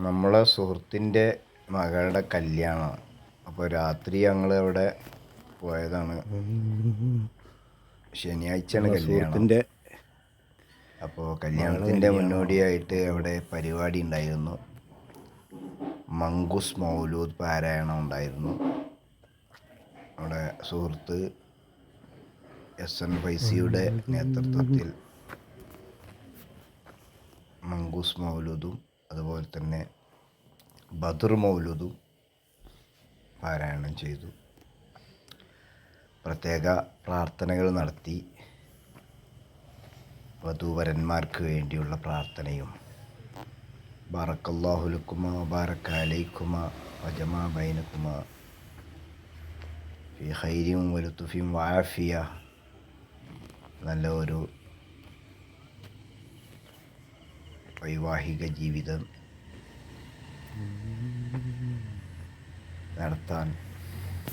നമ്മളെ സുഹൃത്തിൻ്റെ മകളുടെ കല്യാണമാണ്. അപ്പോൾ രാത്രി ഞങ്ങൾ അവിടെ പോയതാണ്. ശനിയാഴ്ചയാണ് കല്യാണം. അപ്പോൾ കല്യാണത്തിൻ്റെ മുന്നോടിയായിട്ട് അവിടെ പരിപാടി ഉണ്ടായിരുന്നു. മങ്കൂസ് മൗലൂദ് പാരായണം ഉണ്ടായിരുന്നു. അവിടെ സുഹൃത്ത് SN ഫൈസിയുടെ നേതൃത്വത്തിൽ മങ്കൂസ് മൗലൂദും അതുപോലെ തന്നെ ബദർ മൗലൂദും പാരായണം ചെയ്തു. പ്രത്യേക പ്രാർത്ഥനകൾ നടത്തി. വധൂവരന്മാർക്ക് വേണ്ടിയുള്ള പ്രാർത്ഥനയും ബാറക്കല്ലാഹു ലക്കുമാ വബാറക അലൈക്കുമാ വജമാ ബൈനക്കുമാ ഫി ഖൈരിൻ വലുതുഫിൻ വആഫിയ, നല്ല ഒരു വൈവാഹിക ജീവിതം നടത്താൻ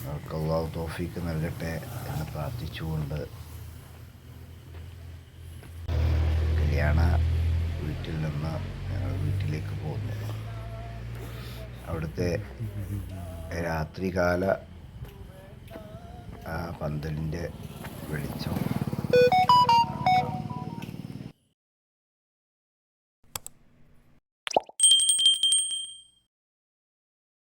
അവർക്ക് അല്ലാഹു തൗഫീക്ക് നൽകട്ടെ എന്ന് പ്രാർത്ഥിച്ചുകൊണ്ട് കല്യാണ വീട്ടിൽ നിന്ന് ഞങ്ങൾ വീട്ടിലേക്ക് പോകുന്നു. അവിടുത്തെ രാത്രികാല പന്തലിൻ്റെ വെളിച്ചം